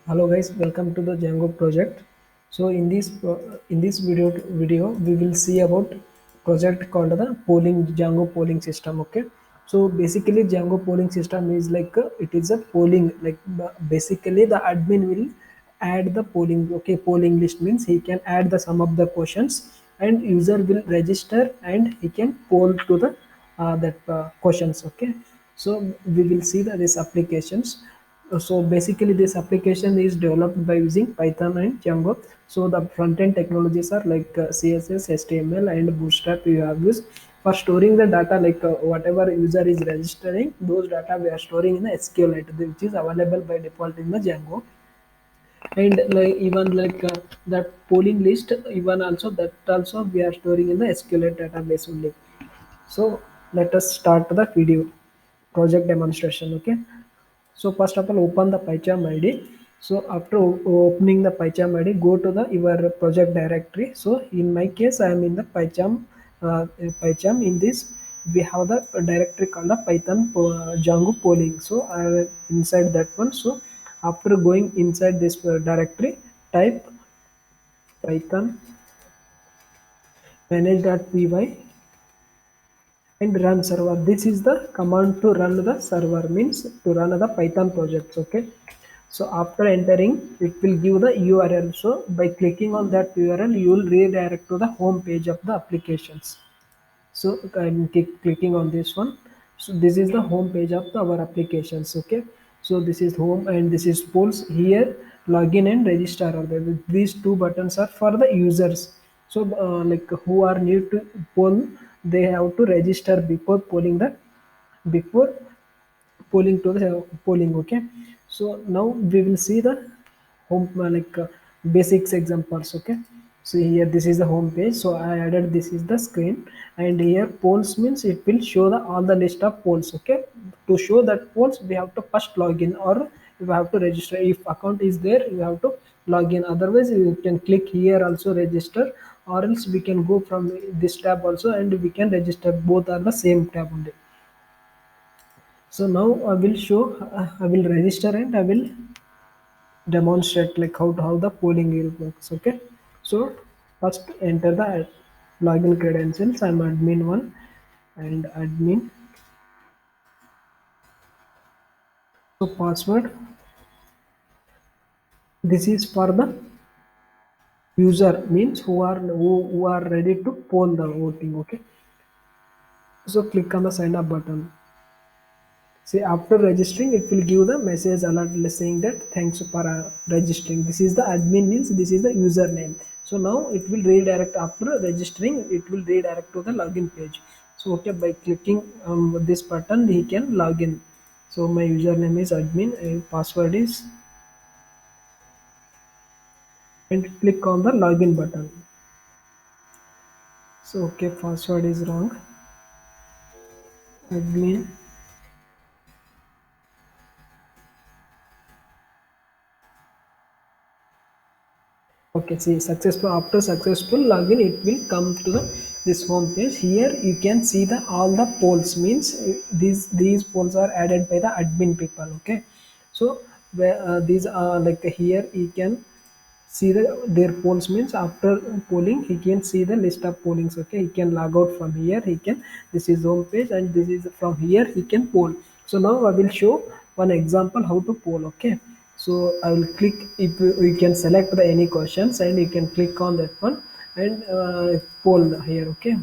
Hello guys, welcome to the Django project. So in this video we will see about project called the polling Django polling system. Okay, so basically Django polling system is like it is a polling, like basically the admin will add the polling. Okay, polling list means he can add the sum of the questions and user will register and he can poll to the that questions. Okay, so we will see that these applications. So basically this application is developed by using Python and Django. So the front end technologies are like CSS, HTML and Bootstrap you have used for storing the data, like whatever user is registering, those data we are storing in the SQLite, which is available by default in the Django. And like even like that polling list, even also that also we are storing in the SQLite database only. So let us start the video project demonstration. Okay, so first of all, open the PyCharm ID. So after opening the PyCharm ID, go to the your project directory. So in my case, I am in the PyCharm. In this, we have the directory called the Python Django polling. So I am inside that one. So after going inside this directory, type Python manage.py and run server. This is the command to run the server, means to run the Python projects. Okay, so after entering it will give the URL. So by clicking on that URL you will redirect to the home page of the applications. So I'm clicking on this one. So this is the home page of our applications. Okay, so this is home and this is polls. Here login and register are there. These two buttons are for the users. So like who are new to poll, they have to register before polling, the before polling to the polling. Okay, so now we will see the home basics examples. Okay, so here this is the home page. So I added this is the screen, and here polls means it will show the all the list of polls. Okay, to show that polls we have to first log in, or you have to register. If account is there you have to log in, otherwise you can click here also register, or else we can go from this tab also and we can register. Both are the same tab only. So now I will show, I will register and I will demonstrate like how the polling will works. Okay, so first enter the login credentials. I'm admin one and admin. So password, this is for the user, means who are ready to poll the voting. Okay, so click on the sign up button. See, after registering, it will give the message alert saying that thanks for registering. This is the admin, means this is the username. So now it will redirect after registering. It will redirect to the login page. So okay, by clicking this button, he can log in. So my username is admin and password is, and click on the login button. So okay, password is wrong. Admin. Okay, see successful. After successful login, it will come to the this home page. Here you can see the all the polls, means these polls are added by the admin people. Okay, so where these are like here you can see their polls, means after polling he can see the list of pollings. Okay, he can log out from here. He can, this is home page and this is from here he can poll. So now I will show one example how to poll. Okay, so I will click, if you can select the any questions and you can click on that one and poll here. Okay,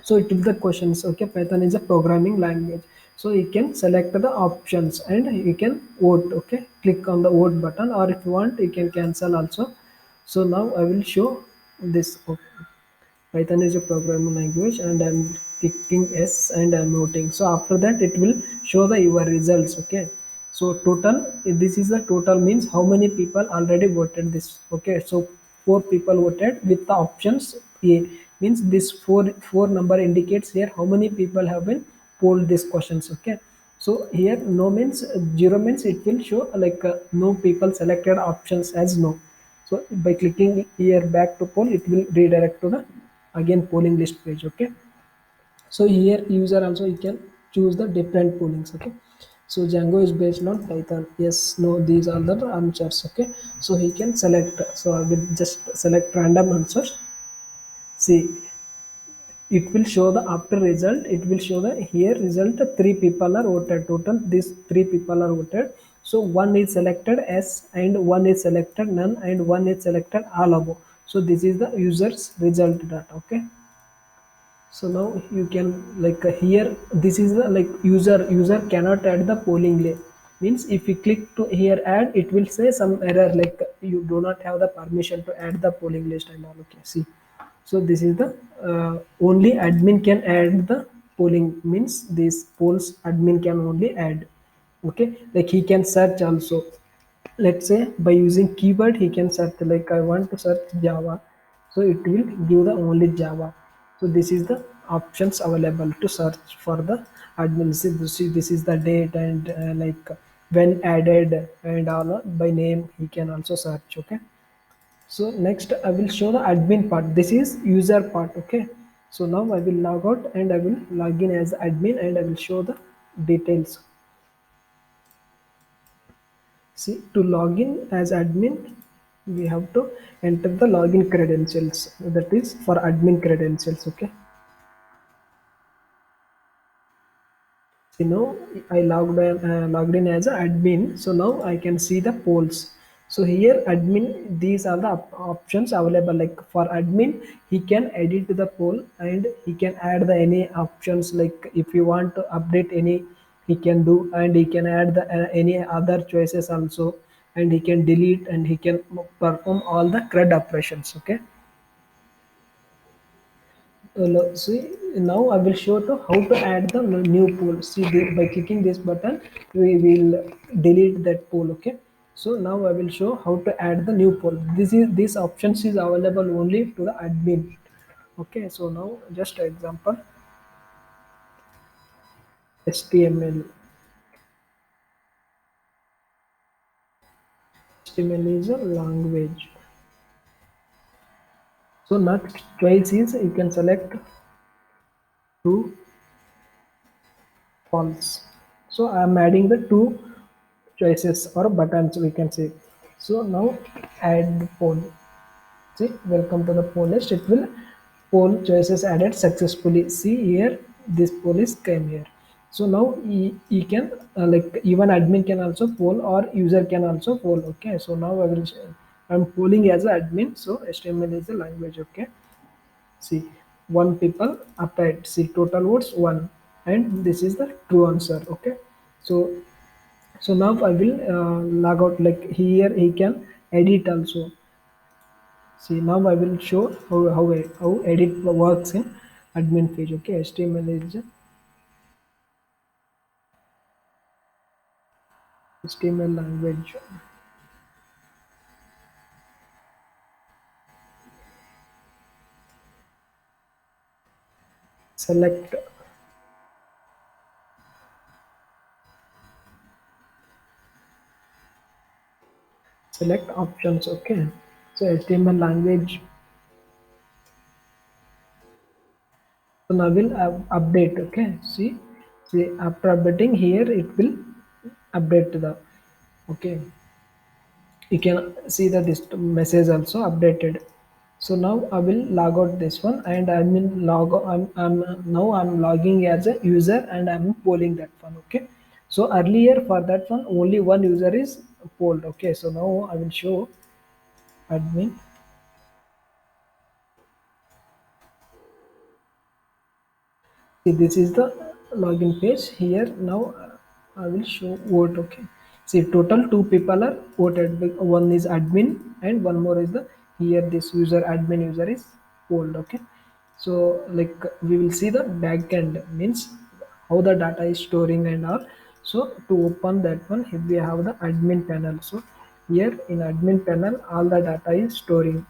so it is the questions. Okay, Python is a programming language, so you can select the options and you can vote. Okay, click on the vote button, or if you want you can cancel also. So now I will show this. Okay, Python is a programming language and I'm clicking yes and I'm voting. So after that it will show the your results. Okay, so total, this is the total, means how many people already voted this. Okay, so four people voted with the options A, means this four number indicates here how many people have been polled these questions. Okay, so here no means zero, means it will show like no people selected options as no. So by clicking here back to poll, it will redirect to the again polling list page. Okay, so here user also you can choose the different pollings. Okay, So Django is based on Python. Yes, no, these are the answers. Okay, so he can select. So I will just select random answers. See, it will show the after result. It will show the here result. Three people are voted total. These three people are voted. So one is selected as, and one is selected none, and one is selected all above. So this is the user's result data. Okay, so now you can like here this is the like user cannot add the polling lay. Means if you click to here add, it will say some error like you do not have the permission to add the polling list and all. Okay, see, so this is the only admin can add the polling. Means these polls admin can only add. Okay, like he can search also. Let's say by using keyword he can search, like I want to search Java, so it will give the only Java. So this is the options available to search for the admin. See, this is the date and like when added and all by name he can also search. Okay, so next I will show the admin part. This is user part. Okay, so now I will log out and I will log in as admin and I will show the details. See, to log in as admin, we have to enter the login credentials. That is for admin credentials. Okay. So now I logged in as an admin. So now I can see the polls. So here admin, these are the options available. Like for admin, he can edit the poll and he can add the any options. Like if you want to update any, he can do, and he can add the any other choices also, and he can delete and he can perform all the CRUD operations. Okay. See, now I will show to how to add the new poll. See, by clicking this button we will delete that poll. Okay, so now I will show how to add the new poll. This options is available only to the admin. Okay, so now just example, HTML is a language. So next choice is you can select true, false. So I am adding the two choices or buttons, we can say. So now add poll. See, welcome to the poll list. It will poll choices added successfully. See here, this poll is came here. So now he can like even admin can also poll or user can also poll. Okay, so now I'm polling as an admin. So HTML is the language. Okay, see, one people applied. See, total votes one, and this is the true answer. Okay, so now I will log out. Like here, he can edit also. See, now I will show how edit works in admin page. Okay, HTML is HTML language. Select select options. Okay, so HTML language. So now will update. Okay, see after updating here it will update to the. Okay, you can see that this message also updated. So now I will log out this one and I'm now I'm logging as a user and I'm polling that one. Okay, so earlier for that one only one user is polled. Okay, so now I will show admin. See, this is the login page. Here now I will show vote. Okay, see, total two people are voted. One is admin and one more is the here this user admin user is polled. Okay, so like we will see the backend, means how the data is storing and all. So to open that one, here we have the admin panel. So here in admin panel all the data is storing.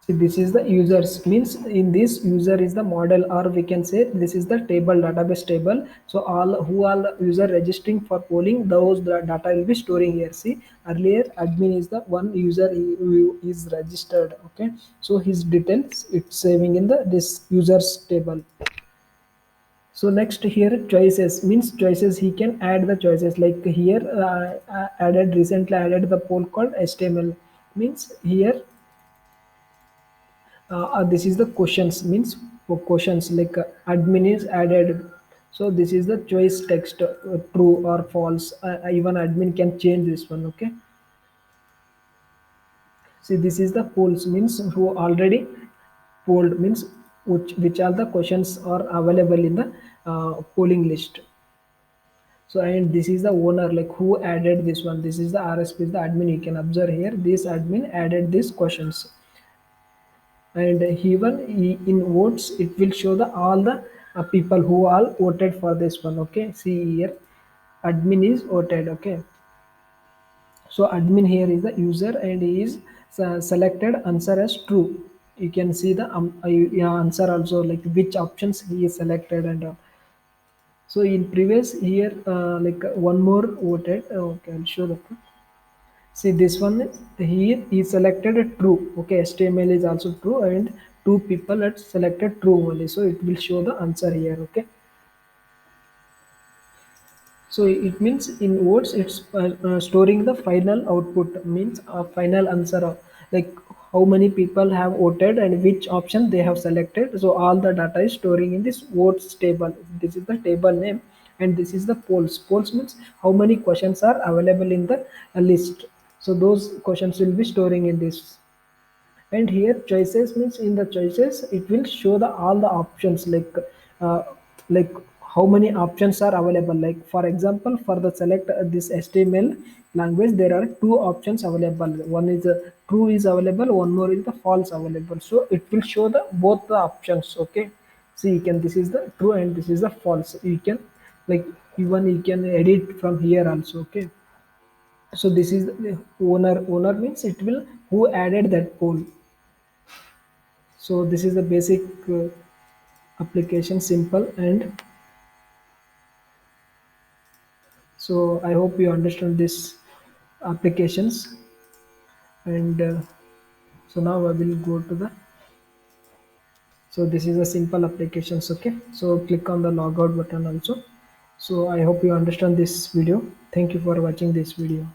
See, this is the users means in this user is the model, or we can say this is the table, database table. So all user registering for polling, those the data will be storing here. See, earlier admin is the one user who is registered. Okay, so his details it's saving in the this users table. So next here choices means choices, he can add the choices like here added recently added the poll called HTML means here this is the questions means for questions like admin is added. So this is the choice text, true or false. Even admin can change this one. Okay, see, this is the polls means who already polled means which are the questions are available in the polling list. So and this is the owner, like who added this one. This is the RSP, is the admin. You can observe here this admin added these questions. And even in votes it will show the all the people who all voted for this one. Okay, see here admin is voted. Okay, so admin here is the user and he is selected answer as true. You can see the yeah, answer also, like which options he is selected and so in previous here like one more voted. Okay, I'll show that one. See, this one is here he selected a true. Okay, HTML is also true and two people had selected true only. So it will show the answer here. Okay. So it means in words it's storing the final output means a final answer of like how many people have voted and which option they have selected. So all the data is storing in this votes table. This is the table name and this is the polls. Polls means how many questions are available in the list. So those questions will be storing in this. And here choices means in the choices it will show the all the options uh, like how many options are available. Like for example for the select this HTML language there are two options available. One is true is available, one more is the false available. So it will show the both the options. Okay, so you can, this is the true and this is the false. You can like even you can edit from here also. Okay, so this is the owner means it will who added that poll. So this is the basic application, simple. And so I hope you understand this applications. And so now I will go to the, so this is a simple applications. Okay, so click on the logout button also. So I hope you understand this video. Thank you for watching this video.